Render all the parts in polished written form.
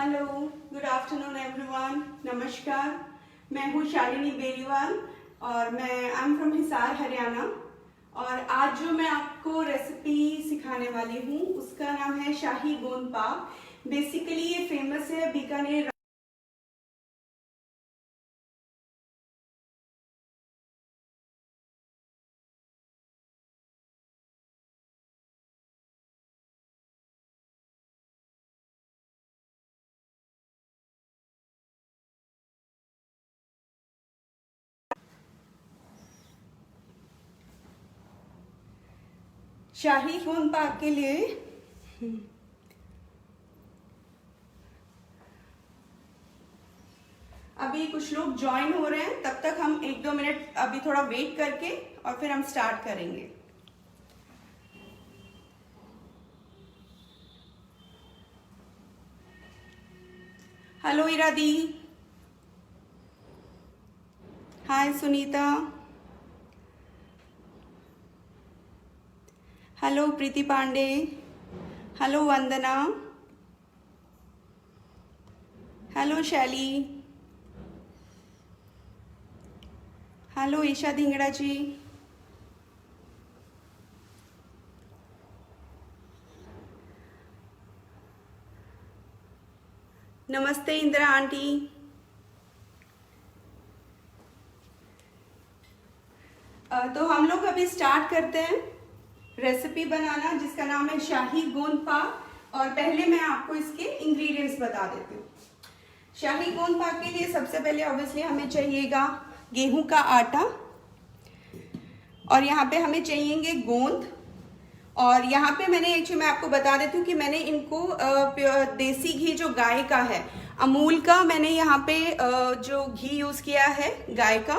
Hello, good afternoon everyone. नमस्कार, मैं हूँ शालिनी बेरीवाल और मैं I am from Hisar Haryana. और आज जो मैं आपको रेसिपी सिखाने वाली हूँ उसका नाम है शाही गोंद पाक। बेसिकली ये फेमस है बीकानेर। शाही गोंद पाक के लिए अभी कुछ लोग ज्वाइन हो रहे हैं, तब तक हम 1-2 मिनट अभी थोड़ा वेट करके और फिर हम स्टार्ट करेंगे। हेलो इरादी, हाय सुनीता, हेलो प्रीति पांडे, हेलो वंदना, हेलो शैली, हेलो ईशा धिंगड़ा जी, नमस्ते इंदिरा आंटी। तो हम लोग अभी स्टार्ट करते हैं रेसिपी बनाना जिसका नाम है शाही गोंद पाक। और पहले मैं आपको इसके इंग्रेडिएंट्स बता देती हूँ। शाही गोंद पाक के लिए सबसे पहले ऑब्वियसली हमें चाहिएगा गेहूं का आटा, और यहाँ पे हमें चाहिएंगे गोंद। और यहाँ पे मैं आपको बता देती हूँ कि मैंने इनको देसी घी जो गाय का है, अमूल का, मैंने यहाँ पे जो घी यूज किया है गाय का,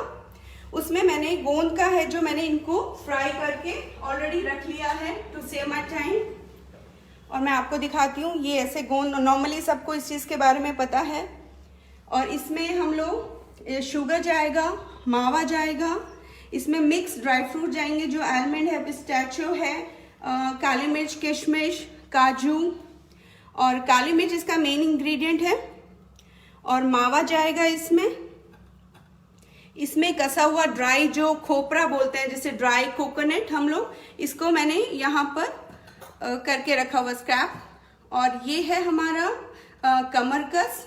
उसमें मैंने गोंद का है जो मैंने इनको फ्राई करके ऑलरेडी रख लिया है टू सेव माई टाइम। और मैं आपको दिखाती हूँ ये ऐसे गोंद, नॉर्मली सबको इस चीज़ के बारे में पता है। और इसमें हम लोग शुगर जाएगा, मावा जाएगा, इसमें मिक्स ड्राई फ्रूट जाएंगे जो आलमंड है, पिस्ताचियो है, काली मिर्च, किशमिश, काजू, और काली मिर्च इसका मेन इंग्रेडिएंट है। और मावा जाएगा इसमें कसा हुआ ड्राई जो खोपरा बोलते हैं, जैसे ड्राई कोकोनट, हम लोग इसको मैंने यहाँ पर करके रखा हुआ स्क्रैप। और ये है हमारा कमरकस।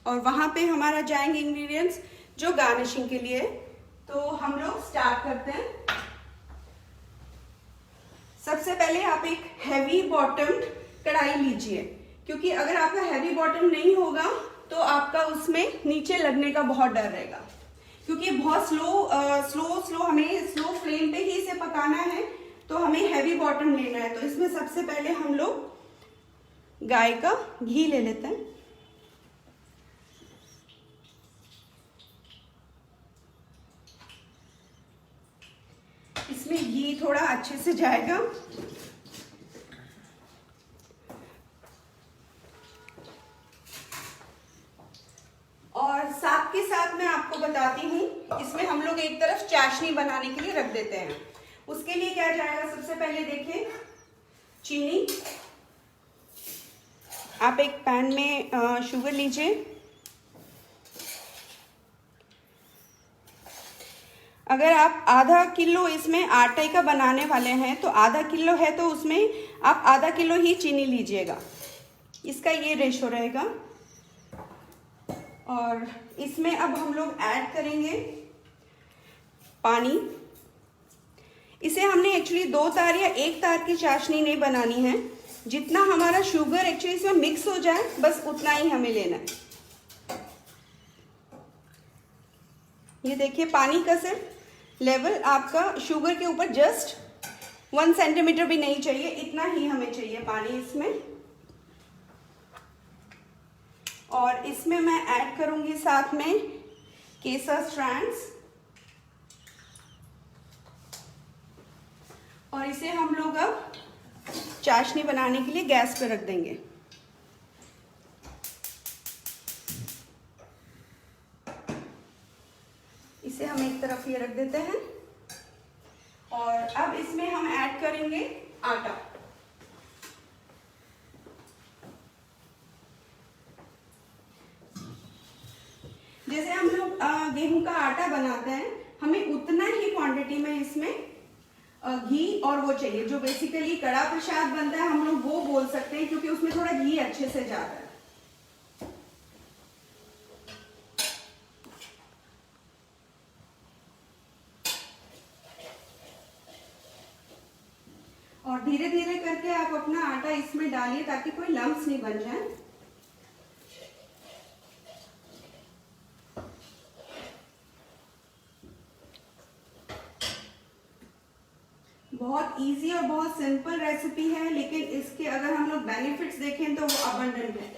और वहां पे हमारा जाएंगे इंग्रेडिएंट्स जो गार्निशिंग के लिए। तो हम लोग स्टार्ट करते हैं। सबसे पहले आप एक हैवी बॉटम्ड कढ़ाई लीजिए, क्योंकि अगर आपका हैवी बॉटम नहीं होगा तो आपका उसमें नीचे लगने का बहुत डर रहेगा, क्योंकि बहुत स्लो हमें स्लो फ्लेम पे ही इसे पकाना है। तो हमें हैवी बॉटम लेना है। तो इसमें सबसे पहले हम लोग गाय का घी ले लेते हैं। इसमें घी थोड़ा अच्छे से जाएगा। और साथ के साथ मैं आपको बताती हूँ, इसमें हम लोग एक तरफ चाशनी बनाने के लिए रख देते हैं। उसके लिए क्या जाएगा, सबसे पहले देखिए चीनी। आप एक पैन में शुगर लीजिए। अगर आप आधा किलो इसमें आटे का बनाने वाले हैं तो आधा किलो है तो उसमें आप आधा किलो ही चीनी लीजिएगा। इसका ये रेशो रहेगा। और इसमें अब हम लोग ऐड करेंगे पानी। इसे हमने एक्चुअली 2 तार या 1 तार की चाशनी नहीं बनानी है। जितना हमारा शुगर एक्चुअली इसमें मिक्स हो जाए बस उतना ही हमें लेना है। ये देखिए पानी का सिर्फ लेवल आपका शुगर के ऊपर जस्ट 1 सेंटीमीटर भी नहीं चाहिए, इतना ही हमें चाहिए पानी इसमें। और इसमें मैं ऐड करूंगी साथ में केसर स्ट्रैंड्स। और इसे हम लोग अब चाशनी बनाने के लिए गैस पे रख देंगे। इसे हम एक तरफ ये रख देते हैं। और अब इसमें हम ऐड करेंगे आटा। गेहूं का आटा बनाते हैं, हमें उतना ही क्वांटिटी में इसमें घी और वो चाहिए। जो बेसिकली कड़ा प्रसाद बनता है हम लोग वो बोल सकते हैं, क्योंकि उसमें थोड़ा घी अच्छे से जाता है। और धीरे धीरे करके आप अपना आटा इसमें डालिए ताकि कोई लम्प्स नहीं बन जाए। बहुत इजी और बहुत सिंपल रेसिपी है, लेकिन इसके अगर हम लोग बेनिफिट्स देखें तो वो अबंडेंट है।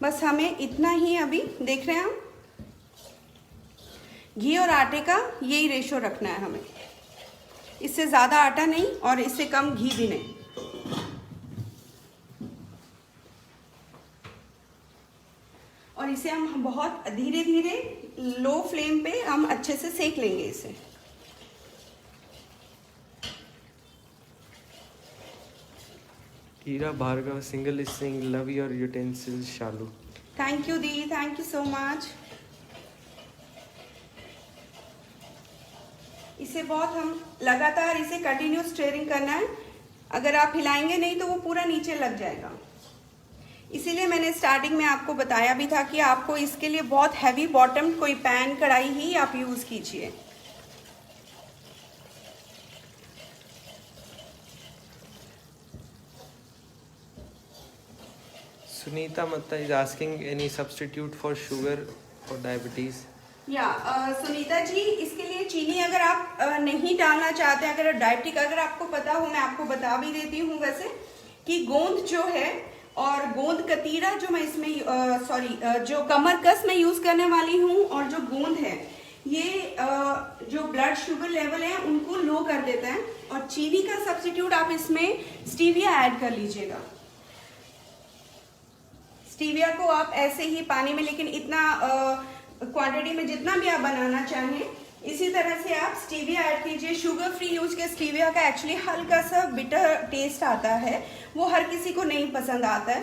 बस हमें इतना ही अभी देख रहे हैं हम, घी और आटे का यही रेशो रखना है हमें, इससे ज़्यादा आटा नहीं और इससे कम घी भी नहीं। और इसे हम बहुत धीरे धीरे लो फ्लेम पे हम अच्छे से सेक लेंगे इसे। Ira Bhargav single is saying love your utensils, Shalu. Thank you the, thank you so much. इसे बहुत हम लगातार इसे कंटिन्यू स्टीयरिंग करना है, अगर आप हिलाएंगे नहीं तो वो पूरा नीचे लग जाएगा। इसीलिए मैंने स्टार्टिंग में आपको बताया भी था कि आपको इसके लिए बहुत हैवी बॉटम कोई पैन कढ़ाई ही आप यूज कीजिए। Sunita Matta is asking any substitute for sugar for diabetes. या सुनीता जी, इसके लिए चीनी अगर आप नहीं डालना चाहते, अगर डायबिटिक, अगर आपको पता हो, मैं आपको बता भी देती हूँ वैसे कि गोंद जो है और गोंद कतीरा जो मैं इसमें जो कमर कस में यूज करने वाली हूँ, और जो गोंद है ये जो ब्लड शुगर लेवल है उनको लो कर देता है। और चीनी का सब्स्टिट्यूट आप इसमें स्टीविया ऐड कर लीजिएगा। स्टीविया को आप ऐसे ही पानी में, लेकिन इतना क्वांटिटी में जितना भी आप बनाना चाहें, इसी तरह से आप स्टीविया ऐड कीजिए। शुगर फ्री यूज के स्टीविया का एक्चुअली हल्का सा बिटर टेस्ट आता है, वो हर किसी को नहीं पसंद आता है।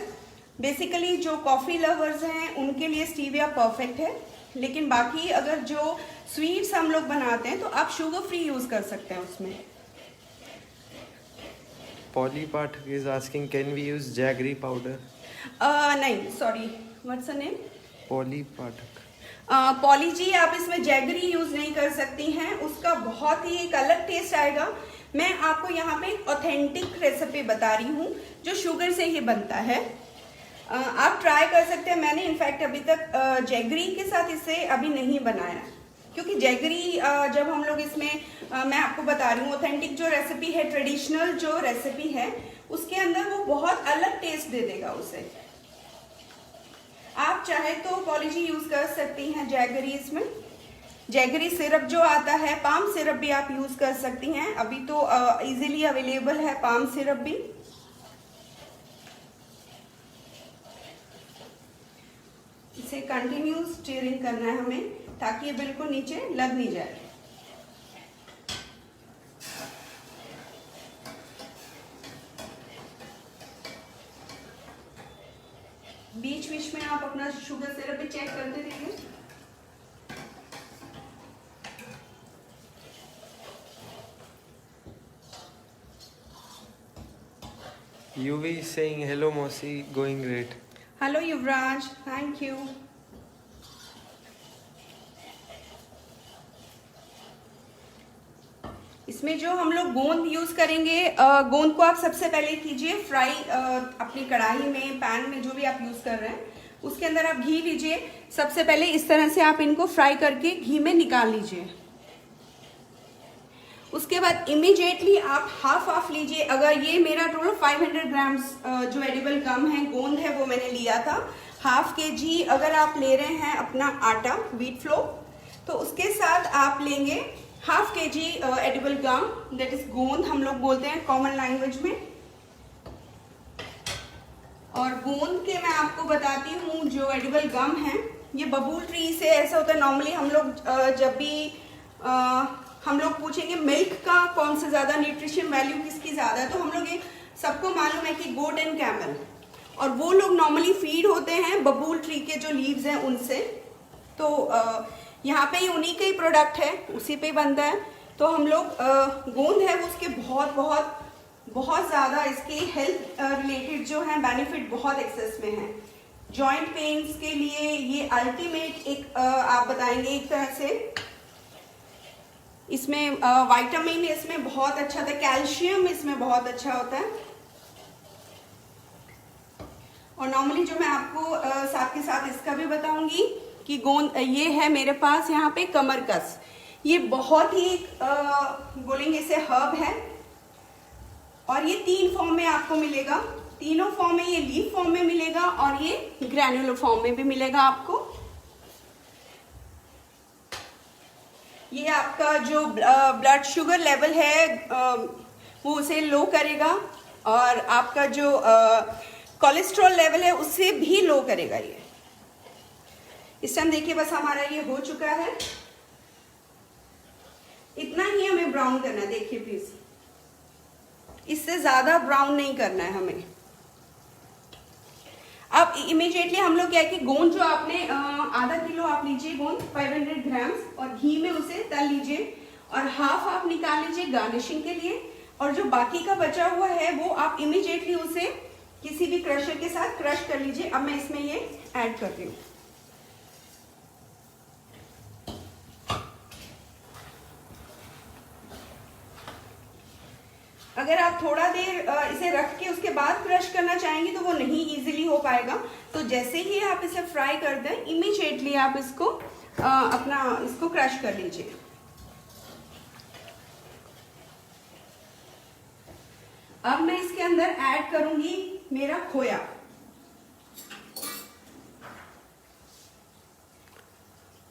बेसिकली जो कॉफी लवर्स हैं उनके लिए स्टीविया परफेक्ट है, लेकिन बाकी अगर जो स्वीट्स हम लोग बनाते हैं तो आप शुगर फ्री यूज कर सकते हैं उसमें। Polly Pathak is asking, can we use jaggery powder? नहीं, sorry, what's the name? Polly Pathak. Polly ji, आप इसमें जैगरी यूज नहीं कर सकती हैं, उसका बहुत ही एक अलग टेस्ट आएगा। मैं आपको यहाँ पे ऑथेंटिक रेसिपी बता रही हूँ जो शुगर से ही बनता है। आप ट्राई कर सकते हैं। मैंने इनफैक्ट अभी तक जैगरी के साथ इसे अभी नहीं बनाया, क्योंकि जैगरी जब हम लोग इसमें मैं आपको बता रही हूँ ऑथेंटिक जो रेसिपी है, ट्रेडिशनल जो रेसिपी है, उसके अंदर वो बहुत अलग टेस्ट दे देगा उसे। आप चाहे तो पॉलिजी यूज कर सकती हैं जैगरी इसमें। जैगरी सिरप जो आता है, पाम सिरप भी आप यूज कर सकती हैं, अभी तो इजीली अवेलेबल है पाम सिरप भी। इसे कंटिन्यू स्टीयरिंग करना है हमें ताकि ये बिल्कुल नीचे लग नहीं जाए। बीच बीच में आप अपना शुगर सिरप भी चेक करते रहिए। UV is saying hello Mosi, going great. Hello Yuvraj, thank you. इसमें जो हम लोग गोंद यूज करेंगे, गोंद को आप सबसे पहले कीजिए फ्राई अपनी कढ़ाई में, पैन में, जो भी आप यूज कर रहे हैं उसके अंदर आप घी लीजिए। सबसे पहले इस तरह से आप इनको फ्राई करके घी में निकाल लीजिए। उसके बाद इमीडिएटली आप हाफ लीजिए। अगर ये मेरा टोटल 500 ग्राम्स जो एडिबल गम है, गोंद है, वो मैंने लिया था। हाफ kg अगर आप ले रहे हैं अपना आटा, व्हीट फ्लोर, तो उसके साथ आप लेंगे half kg edible gum, that is गोंद हम लोग बोलते हैं कॉमन लैंग्वेज में। और गोंद के मैं आपको बताती हूँ जो एडिबल गम है, ये बबूल ट्री से ऐसा होता है। नॉर्मली हम लोग जब भी हम लोग पूछेंगे मिल्क का कौन से ज्यादा न्यूट्रिशन वैल्यू किसकी ज्यादा है, तो हम लोग ये सबको मालूम है कि गोट एंड कैमल, और वो लोग नॉर्मली फीड होते हैं बबूल ट्री के जो लीव्स हैं उनसे। तो यहाँ पे उन्हीं का ही प्रोडक्ट है, उसी पे बनता है। तो हम लोग गोंद है वो उसके बहुत ज़्यादा इसके हेल्थ रिलेटेड जो है बेनिफिट बहुत एक्सेस में है। जॉइंट पेन्स के लिए ये अल्टीमेट एक आप बताएंगे एक तरह से। इसमें विटामिन इसमें बहुत अच्छा होता है, कैल्शियम इसमें बहुत अच्छा होता है। और नॉर्मली जो मैं आपको साथ के साथ इसका भी बताऊंगी कि गोंद ये है मेरे पास यहाँ पे कमरकस। ये बहुत ही बोलेंगे इसे हर्ब है और ये 3 फॉर्म में आपको मिलेगा। तीनों फॉर्म में, ये लीफ फॉर्म में मिलेगा और ये ग्रैन्युलर फॉर्म में भी मिलेगा आपको। ये आपका जो ब्लड शुगर लेवल है वो उसे लो करेगा और आपका जो कोलेस्ट्रॉल लेवल है उससे भी लो करेगा। ये इस टाइम देखिए बस हमारा ये हो चुका है, इतना ही हमें ब्राउन करना है। देखिए प्लीज, इससे ज्यादा ब्राउन नहीं करना है हमें। अब इमीडिएटली हम लोग क्या है कि गोंद जो आपने आधा किलो आप लीजिए गोंद 500 ग्राम्स और घी में उसे तल लीजिए और हाफ आप निकाल लीजिए गार्निशिंग के लिए। और जो बाकी का बचा हुआ है वो आप इमीडिएटली उसे किसी भी क्रशर के साथ क्रश कर लीजिए। अब मैं इसमें ये ऐड कर रही हूँ। अगर आप थोड़ा देर इसे रख के उसके बाद क्रश करना चाहेंगे तो वो नहीं इजीली हो पाएगा। तो जैसे ही आप इसे फ्राई कर दें इमीडिएटली आप इसको इसको क्रश कर लीजिए। अब मैं इसके अंदर ऐड करूंगी मेरा खोया।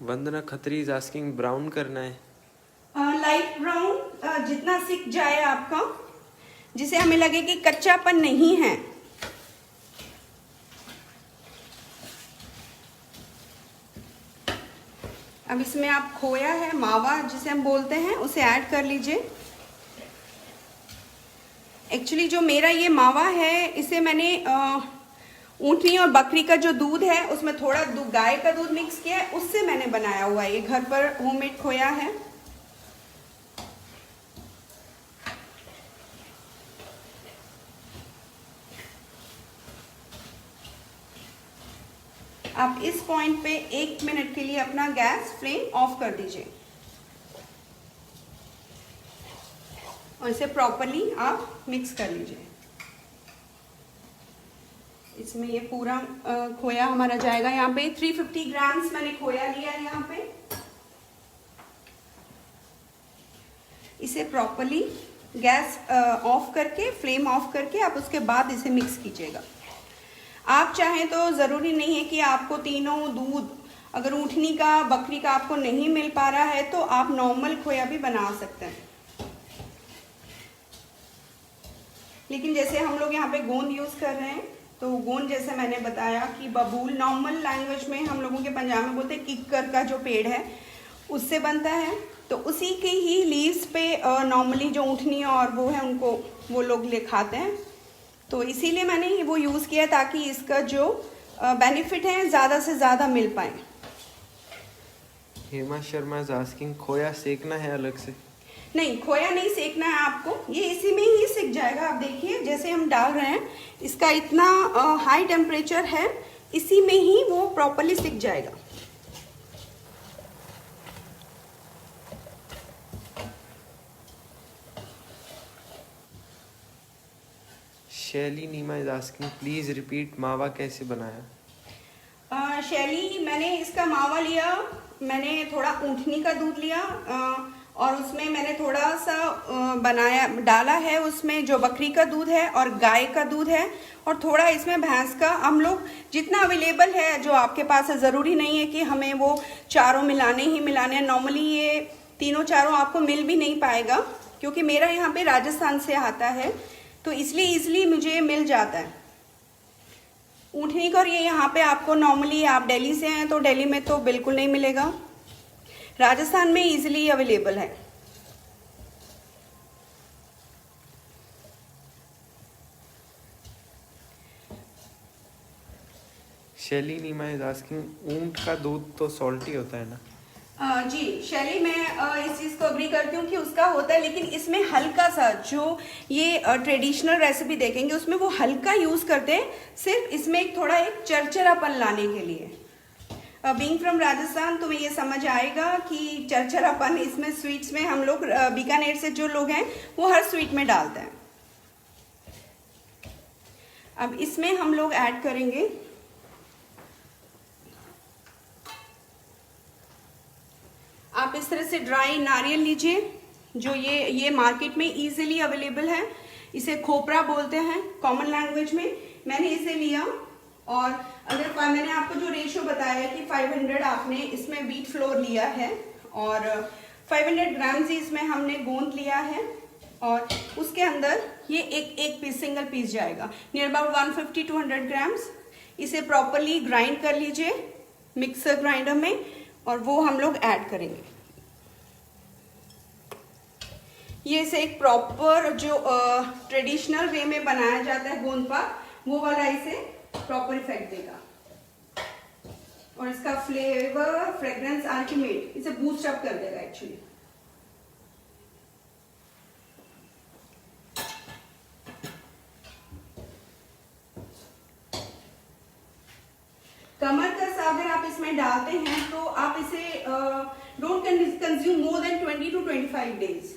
वंदना खत्री इज आस्किंग ब्राउन करना है, लाइट ब्राउन जितना सिक जाए आपका, जिसे हमें लगे कि कच्चापन नहीं है। अब इसमें आप खोया है, मावा जिसे हम बोलते हैं, उसे ऐड कर लीजिए। एक्चुअली जो मेरा ये मावा है इसे मैंने ऊँटनी और बकरी का जो दूध है उसमें थोड़ा गाय का दूध मिक्स किया है, उससे मैंने बनाया हुआ है। ये घर पर होममेड खोया है। आप इस पॉइंट पे 1 मिनट के लिए अपना गैस फ्लेम ऑफ कर दीजिए और इसे प्रॉपरली आप मिक्स कर लीजिए। इसमें ये पूरा खोया हमारा जाएगा। यहाँ पे 350 ग्राम्स मैंने खोया लिया है। यहाँ पे इसे प्रॉपरली गैस ऑफ करके, फ्लेम ऑफ करके आप उसके बाद इसे मिक्स कीजिएगा। आप चाहें तो ज़रूरी नहीं है कि आपको तीनों दूध, अगर ऊँटनी का बकरी का आपको नहीं मिल पा रहा है तो आप नॉर्मल खोया भी बना सकते हैं। लेकिन जैसे हम लोग यहाँ पे गोंद यूज़ कर रहे हैं तो गोंद जैसे मैंने बताया कि बबूल, नॉर्मल लैंग्वेज में हम लोगों के पंजाब में बोलते हैं किक्कर का जो पेड़ है उससे बनता है। तो उसी के ही लीव्स पे नॉर्मली जो ऊँटनी और वो है उनको वो लोग ले खाते हैं। तो इसीलिए मैंने वो यूज़ किया ताकि इसका जो बेनिफिट है ज़्यादा से ज़्यादा मिल पाए। हेमा शर्मा इज आस्किंग खोया सेकना है अलग से? नहीं, खोया नहीं सेकना है आपको, ये इसी में ही सिक जाएगा। आप देखिए जैसे हम डाल रहे हैं इसका इतना हाई टेम्परेचर है, इसी में ही वो प्रॉपरली सिक जाएगा। शैली नीमा इज आस्किंग प्लीज रिपीट मावा कैसे बनाया? शैली, मैंने इसका मावा लिया, मैंने थोड़ा ऊँटनी का दूध लिया और उसमें मैंने थोड़ा सा डाला है उसमें जो बकरी का दूध है और गाय का दूध है और थोड़ा इसमें भैंस का। हम लोग जितना अवेलेबल है जो आपके पास है, ज़रूरी नहीं है कि हमें वो चारों मिलाने ही मिलाने हैं। नॉर्मली ये तीनों चारों आपको मिल भी नहीं पाएगा क्योंकि मेरा यहाँ पे राजस्थान से आता है तो इसलिए ईजिली मुझे मिल जाता है। ऊँटनी का और ये यहाँ पे आपको नॉर्मली, आप दिल्ली से हैं तो दिल्ली में तो बिल्कुल नहीं मिलेगा, राजस्थान में इजीली अवेलेबल है। शैली नीमा इज आस्किंग, ऊंट का दूध तो सॉल्टी होता है ना? जी शैली, मैं इस चीज़ को अग्री करती हूँ कि उसका होता है, लेकिन इसमें हल्का सा जो ये ट्रेडिशनल रेसिपी देखेंगे उसमें वो हल्का यूज़ करते हैं, सिर्फ इसमें एक थोड़ा एक चरचरापन लाने के लिए। बीइंग फ्रॉम राजस्थान तुम्हें ये समझ आएगा कि चरचरापन इसमें स्वीट्स में हम लोग बीकानेर से जो लोग हैं वो हर स्वीट में डालते हैं। अब इसमें हम लोग ऐड करेंगे आप इस तरह से ड्राई नारियल लीजिए, जो ये मार्केट में इजीली अवेलेबल है, इसे खोपरा बोलते हैं कॉमन लैंग्वेज में। मैंने इसे लिया और अगर मैंने आपको जो रेशियो बताया कि 500 आपने इसमें व्हीट फ्लोर लिया है और 500 ग्राम्स ही इसमें हमने गोंद लिया है और उसके अंदर ये एक पीस सिंगल पीस जाएगा, नियर अबाउट 150 to 100 ग्राम्स। इसे प्रॉपरली ग्राइंड कर लीजिए मिक्सर ग्राइंडर में और वो हम लोग ऐड करेंगे। ये इसे एक प्रॉपर जो ट्रेडिशनल वे में बनाया जाता है गोंद पाक, वो वाला इसे प्रॉपर इफेक्ट देगा और इसका फ्लेवर फ्रेग्रेंस अल्टीमेट, इसे बूस्ट अप कर देगा एक्चुअली। कमर कस अगर आप इसमें डालते हैं तो आप इसे don't consume more than 20 to 25 days.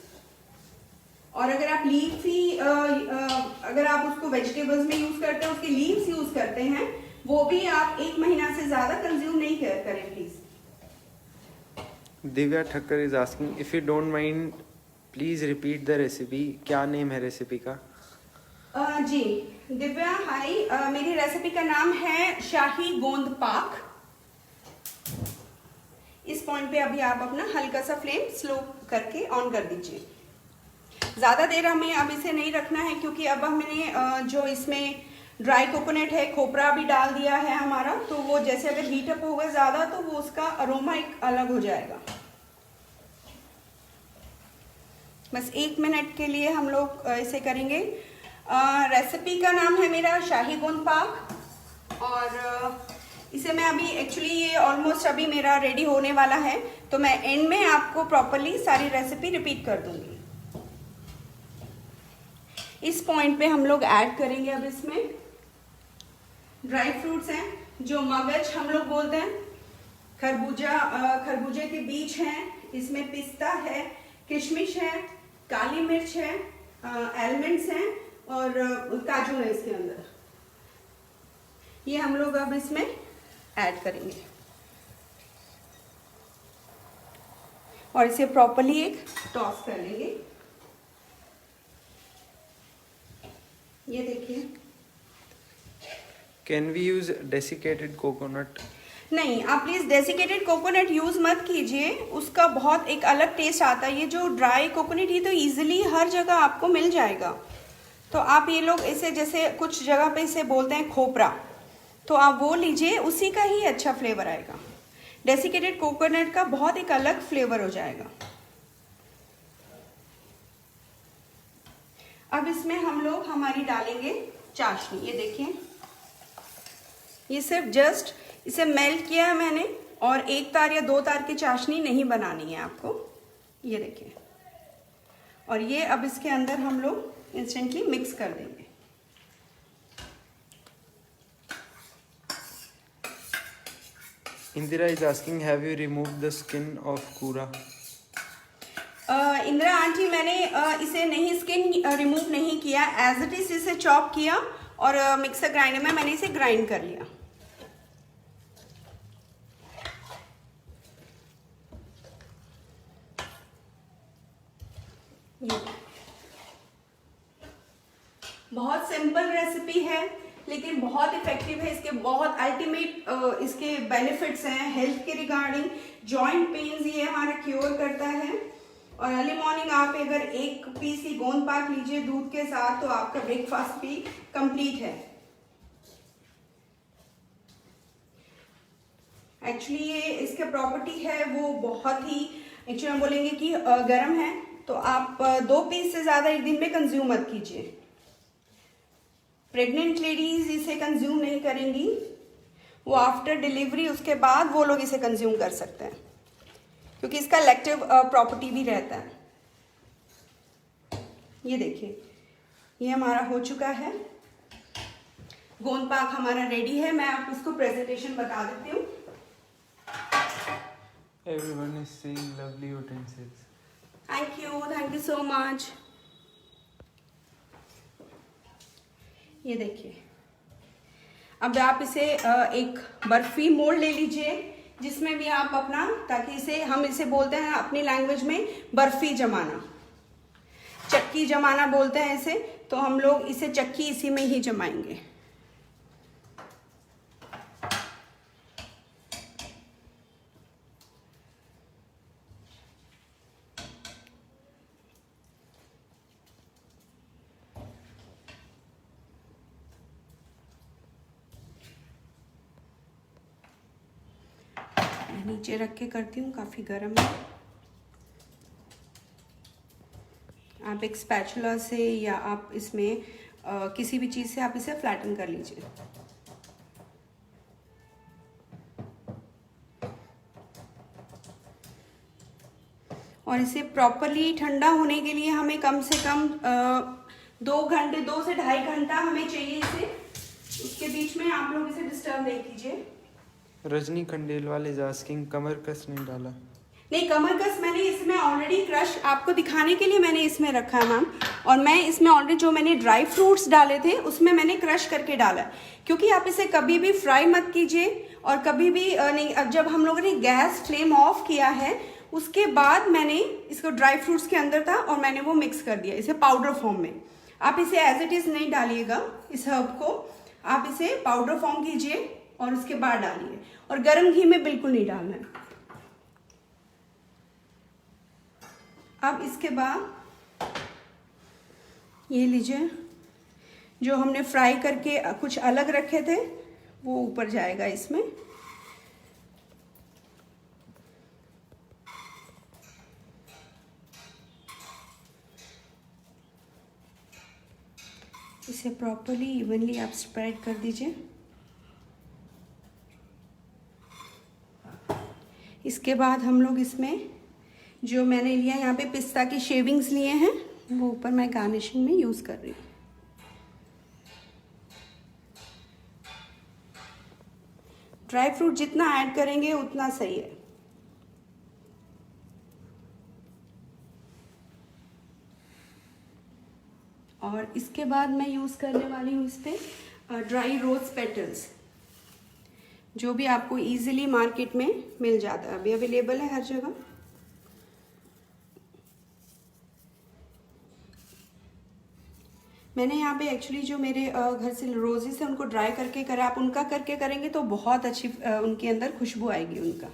और अगर आप लीफी अगर आप उसको वेजिटेबल्स में यूज करते हैं, उसके लीव्स यूज करते हैं, वो भी आप 1 महीना से ज्यादा कंज्यूम नहीं करें please. Divya Thakkar is asking, if you don't mind please repeat the recipe. क्या नेम है रेसिपी का? जी दिव्या हाय, मेरी रेसिपी का नाम है शाही गोंद पाक। इस पॉइंट पे अभी आप अपना हल्का सा फ्लेम स्लो करके ऑन कर दीजिए। ज़्यादा देर हमें अब इसे नहीं रखना है क्योंकि अब हमने जो इसमें ड्राई कोकोनट है, खोपरा भी डाल दिया है हमारा, तो वो जैसे अगर हीट अप होगा ज़्यादा तो वो उसका अरोमा एक अलग हो जाएगा। बस 1 मिनट के लिए हम लोग इसे करेंगे। रेसिपी का नाम है मेरा शाही गोंद पाक और इसे मैं अभी एक्चुअली ये ऑलमोस्ट अभी मेरा रेडी होने वाला है, तो मैं एंड में आपको प्रॉपरली सारी रेसिपी रिपीट कर दूंगी। इस पॉइंट पे हम लोग ऐड करेंगे अब इसमें ड्राई फ्रूट्स हैं, जो मगज हम लोग बोलते हैं, खरबूजे के बीज हैं, इसमें पिस्ता है, किशमिश है, काली मिर्च है, एलमंड्स हैं और काजू है इसके अंदर। ये हम लोग अब इसमें ऐड करेंगे और इसे प्रॉपरली एक टॉस कर लेंगे। ये देखिए। Can we use desiccated coconut? नहीं, आप प्लीज डेसिकेटेड कोकोनट यूज मत कीजिए, उसका बहुत एक अलग टेस्ट आता है। ये जो ड्राई कोकोनट ये तो इजीली हर जगह आपको मिल जाएगा, तो आप ये लोग इसे जैसे कुछ जगह पे इसे बोलते हैं खोपरा, तो आप वो लीजिए, उसी का ही अच्छा फ्लेवर आएगा। डेसिकेटेड कोकोनट का बहुत एक अलग फ्लेवर हो जाएगा। अब इसमें हम लोग हमारी डालेंगे चाशनी। ये देखिए, ये सिर्फ जस्ट इसे मेल्ट किया है मैंने और 1 तार या 2 तार की चाशनी नहीं बनानी है आपको। ये देखिए, और ये अब इसके अंदर हम लोग इंस्टेंटली मिक्स कर देंगे। Indira is asking, have you removed the skin of कूरा? इंदिरा आंटी, मैंने इसे नहीं स्किन रिमूव नहीं किया, एज इट इज इसे चॉप किया और मिक्सर ग्राइंडर में मैंने इसे ग्राइंड कर लिया। बहुत सिंपल रेसिपी है लेकिन बहुत इफेक्टिव है। इसके बहुत अल्टीमेट इसके बेनिफिट्स हैं हेल्थ के रिगार्डिंग। जॉइंट पेन्स ये हमारा क्योर करता है और अर्ली मॉर्निंग आप अगर 1 पीस ही गोंद पाक लीजिए दूध के साथ तो आपका ब्रेकफास्ट भी कंप्लीट है। एक्चुअली ये इसके प्रॉपर्टी है वो बहुत ही, एक्चुअली हम बोलेंगे कि गर्म है, तो आप 2 पीस से ज़्यादा एक दिन में कंज्यूम मत कीजिए। प्रेग्नेंट लेडीज इसे कंज्यूम नहीं करेंगी वो आफ्टर डिलीवरी उसके बाद वो लोग इसे कंज्यूम कर सकते हैं, क्योंकि इसका लैक्टिव प्रॉपर्टी भी रहता है। ये देखिए, ये हमारा हो चुका है, गोंद पाक हमारा रेडी है। मैं आपको इसको प्रेजेंटेशन बता देती हूँ। Everyone is saying lovely utensils. Thank you so much. ये देखिए, अब आप इसे एक बर्फी मोल्ड ले लीजिए, जिसमें भी आप अपना, ताकि इसे हम इसे बोलते हैं अपनी लैंग्वेज में बर्फी जमाना, चक्की जमाना बोलते हैं इसे, तो हम लोग इसे चक्की इसी में ही जमाएंगे। नीचे रख के करती हूँ, काफ़ी गर्म है। आप एक स्पैचुला से या आप इसमें किसी भी चीज़ से आप इसे फ्लैटन कर लीजिए। और इसे प्रॉपरली ठंडा होने के लिए हमें कम से कम 2 घंटे, 2 से 2.5 घंटा हमें चाहिए इसे। उसके बीच में आप लोग इसे डिस्टर्ब नहीं कीजिए। रजनी खंडेलवाल इज आस्किंग, कमर कस नहीं डाला? नहीं, कमर कस मैंने इसमें ऑलरेडी क्रश आपको दिखाने के लिए मैंने इसमें रखा है मैम। और मैं इसमें ऑलरेडी जो मैंने ड्राई फ्रूट्स डाले थे उसमें मैंने क्रश करके डाला है, क्योंकि आप इसे कभी भी फ्राई मत कीजिए और कभी भी नहीं। अब जब हम लोगों ने गैस फ्लेम ऑफ किया है उसके बाद मैंने इसको ड्राई फ्रूट्स के अंदर था और मैंने वो मिक्स कर दिया इसे पाउडर फॉर्म में। आप इसे एज इट इज नहीं डालिएगा, इस हर्ब को आप इसे पाउडर फॉर्म कीजिए और उसके बाद डालिए, और गर्म घी में बिल्कुल नहीं डालना है। अब इसके बाद ये लीजिए, जो हमने फ्राई करके कुछ अलग रखे थे वो ऊपर जाएगा इसमें। इसे प्रॉपरली इवनली आप स्प्रेड कर दीजिए। इसके बाद हम लोग इसमें जो मैंने लिया यहाँ पे पिस्ता की शेविंग्स लिए हैं वो ऊपर मैं गार्निशिंग में यूज़ कर रही हूँ। ड्राई फ्रूट जितना ऐड करेंगे उतना सही है। और इसके बाद मैं यूज़ करने वाली हूँ इस पर ड्राई रोज पेटल्स, जो भी आपको इजीली मार्केट में मिल जाता है, अभी अवेलेबल है हर जगह। मैंने यहाँ पे एक्चुअली जो मेरे घर से रोजेस है उनको ड्राई करके करा। आप उनका करके करेंगे तो बहुत अच्छी उनके अंदर खुशबू आएगी उनका।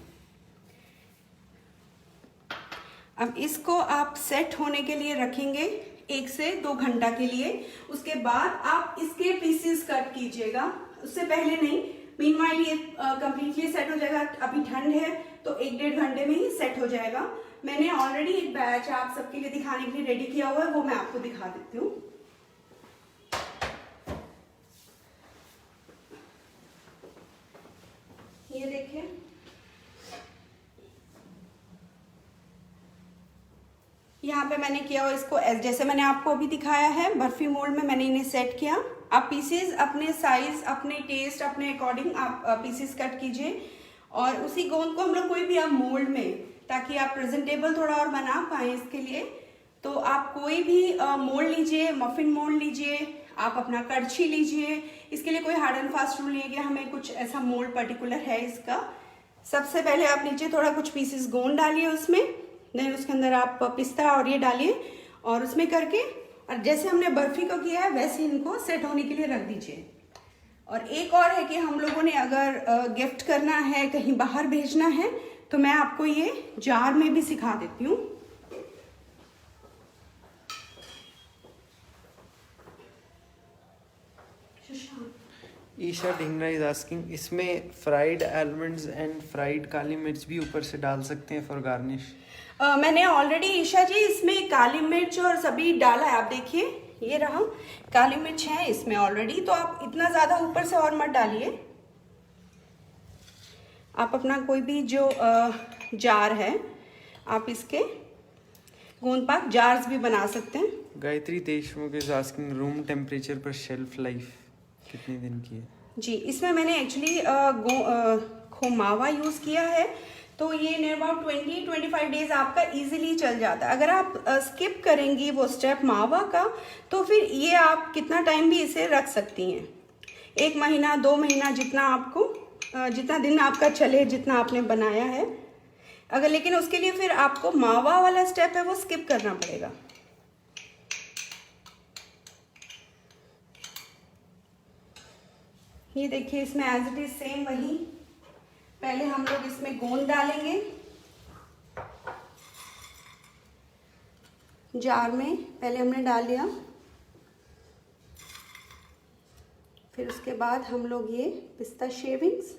अब इसको आप सेट होने के लिए रखेंगे 1 से 2 घंटा के लिए। उसके बाद आप इसके पीसेस कट कीजिएगा, उससे पहले नहीं। मीनवाइल ये कंप्लीटली सेट हो जाएगा। अभी ठंड है तो 1-1.5 घंटे में ही सेट हो जाएगा। मैंने ऑलरेडी एक बैच आप सबके लिए दिखाने के लिए रेडी किया हुआ है, वो मैं आपको दिखा देती हूँ। ये देखिए, यहाँ पे मैंने किया हुआ इसको जैसे मैंने आपको अभी दिखाया है, बर्फी मोल्ड में मैंने इन्हें सेट किया। आप पीसेस अपने साइज, अपने टेस्ट, अपने अकॉर्डिंग आप पीसेस कट कीजिए। और उसी गोंद को हम लोग कोई भी आप मोल्ड में, ताकि आप प्रेजेंटेबल थोड़ा और बना पाए इसके लिए, तो आप कोई भी मोल्ड लीजिए, मफिन मोल्ड लीजिए, आप अपना कड़छी लीजिए। इसके लिए कोई हार्ड एंड फास्ट रूल नहीं है कि हमें कुछ ऐसा मोल्ड पर्टिकुलर है इसका। सबसे पहले आप नीचे थोड़ा कुछ पीसेस गोंद डालिए उसमें, देन उसके अंदर आप पिस्ता और ये डालिए और उसमें करके, और जैसे हमने बर्फी को किया है वैसे इनको सेट होने के लिए रख दीजिए। और एक और है कि हम लोगों ने अगर गिफ्ट करना है, कहीं बाहर भेजना है, तो मैं आपको ये जार में भी सिखा देती हूँ। ईशा ढिंगरा इज आस्किंग, इसमें फ्राइड आलमंड्स एंड फ्राइड काली मिर्च भी ऊपर से डाल सकते हैं फॉर गार्निश? मैंने ऑलरेडी ईशा जी इसमें काली मिर्च और सभी डाला है। आप देखिए ये रहा, काली मिर्च है इसमें ऑलरेडी, तो आप इतना ज़्यादा ऊपर से और मत डालिए। आप अपना कोई भी जो जार है, आप इसके गोंद पाक जार्स भी बना सकते हैं। Gayatri Deshmukh is asking room temperature पर शेल्फ लाइफ कितने दिन की है? जी, इसमें मैंने एक्चुअली खोमावा यूज़ किया है, तो ये नियर अबाउट 20-25 डेज आपका इजीली चल जाता है। अगर आप स्किप करेंगी वो स्टेप मावा का, तो फिर ये आप कितना टाइम भी इसे रख सकती हैं, 1 महीना 2 महीना, जितना आपको जितना दिन आपका चले, जितना आपने बनाया है। अगर लेकिन उसके लिए फिर आपको मावा वाला स्टेप है वो स्किप करना पड़ेगा। ये देखिए, इसमें एज इट इज सेम वही, पहले हम लोग इसमें गोंद डालेंगे जार में, पहले हमने डाल लिया, फिर उसके बाद हम लोग ये पिस्ता शेविंग्स,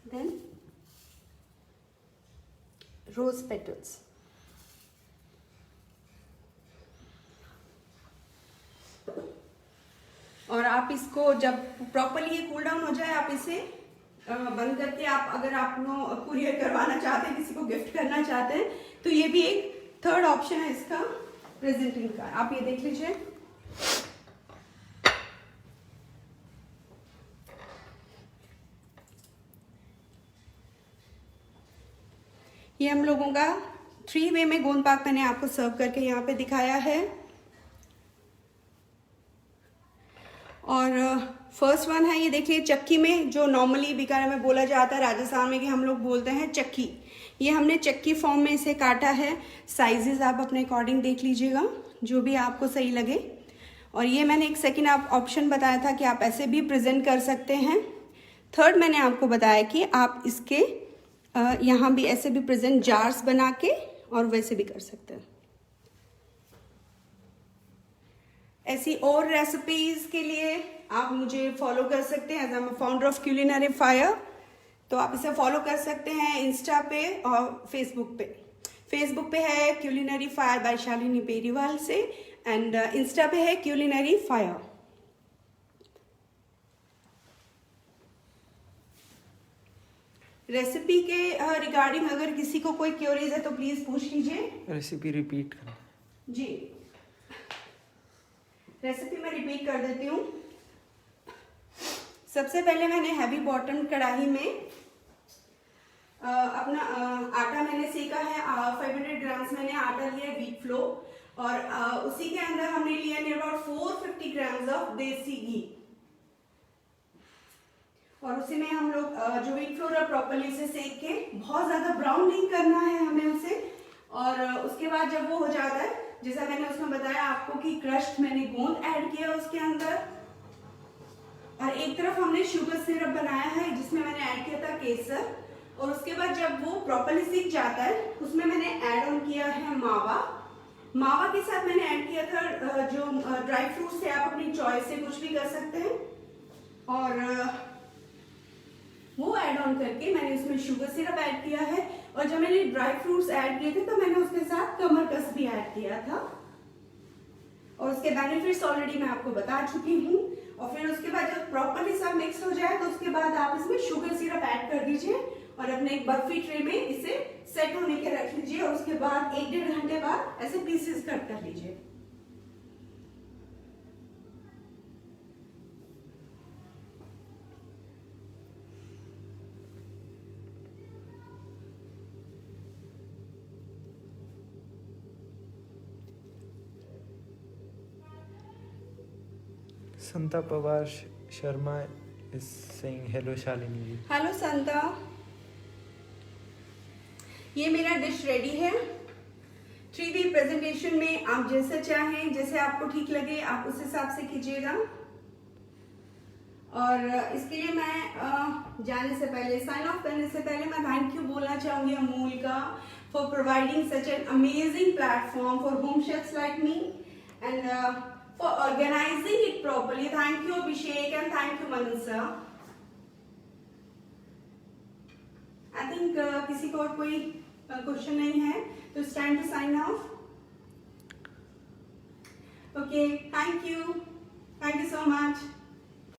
देन रोज पेटल्स, और आप इसको जब प्रॉपरली ये कूल डाउन हो जाए, आप इसे बंद करके, आप अगर आप कुरियर करवाना चाहते हैं, किसी को गिफ्ट करना चाहते हैं, तो ये भी एक थर्ड ऑप्शन है इसका प्रेजेंटिंग का। आप ये देख लीजिए, ये हम लोगों का 3 वे में गोंद पाक मैंने आपको सर्व करके यहाँ पे दिखाया है। और फर्स्ट वन है, ये देखिए चक्की में, जो नॉर्मली बीकानेर में बोला जाता है, राजस्थान में कि हम लोग बोलते हैं चक्की, ये हमने चक्की फॉर्म में इसे काटा है। साइजेस आप अपने अकॉर्डिंग देख लीजिएगा, जो भी आपको सही लगे। और ये मैंने एक सेकेंड ऑप्शन बताया था कि आप ऐसे भी प्रेजेंट कर सकते हैं। थर्ड मैंने आपको बताया कि आप इसके यहाँ भी ऐसे भी प्रेजेंट जार्स बना के और वैसे भी कर सकते हैं। ऐसी और रेसिपीज के लिए आप मुझे फॉलो कर सकते हैं, as I am founder of culinary fire, तो आप इसे फॉलो कर सकते हैं इंस्टा पे और फेसबुक पे। फेसबुक पे है culinary fire bye Shalini Periwal से, एंड इंस्टा पे है क्यूलिनरी फायर। रेसिपी के रिगार्डिंग अगर किसी को कोई क्यूरीज है तो प्लीज पूछ लीजिए। रेसिपी रिपीट करना जी, रेसिपी मैं रिपीट कर देती हूँ। सबसे पहले मैंने हैवी बॉटम कढ़ाई में अपना आटा मैंने सेका है, 500 ग्राम्स मैंने आटा लिया है व्हीट फ्लो, और उसी के अंदर हमने लिया नियर अबाउट 450 ग्राम्स ऑफ देसी घी, और उसी में हम लोग जो व्हीट फ्लोर है प्रॉपरली से सेक के, बहुत ज्यादा ब्राउन नहीं करना है हमें उसे। और उसके बाद जब वो हो जाता है, जैसा मैंने उसमें बताया आपको कि क्रश्ड मैंने गोंद ऐड किया उसके अंदर, और एक तरफ हमने शुगर सिरप बनाया है जिसमें मैंने ऐड किया था केसर, और उसके बाद जब वो प्रॉपरली सीख जाता है उसमें मैंने ऐड ऑन किया है मावा। मावा के साथ मैंने ऐड किया था जो ड्राई फ्रूट्स थे, आप अपनी चॉइस से कुछ भी कर सकते हैं, और वो ऐड ऑन करके मैंने उसमें शुगर सिरप ऐड किया है, और जब मैंने ड्राई फ्रूट्स ऐड किए थे तो मैंने उसके साथ कमरकस भी ऐड किया था, और उसके बेनिफिट्स ऑलरेडी मैं आपको बता चुकी हूँ। और फिर उसके बाद जब प्रॉपरली सब मिक्स हो जाए तो उसके बाद आप इसमें शुगर सिरप ऐड कर दीजिए, और अपने एक बर्फी ट्रे में इसे सेट होने के रख लीजिए, और उसके बाद 1-1.5 घंटे बाद ऐसे पीसेस कट कर लीजिए। Santa Pawar Sharma is saying hello Shalini ji. Hello Santa, ये मेरा डिश रेडी है। 3D प्रेजेंटेशन में आप जैसे चाहें, जैसे आपको ठीक लगे आप उस हिसाब से कीजिएगा। और इसके लिए मैं जाने से पहले, साइन ऑफ करने से पहले मैं थैंक यू बोलना चाहूंगी अमूल का, for providing such an amazing platform for home chefs like me, and for organizing it properly. Thank you Abhishek and thank you Mansa. I think किसी को और कोई क्वेश्चन नहीं है, तो it's time to sign off. Okay, thank you so much.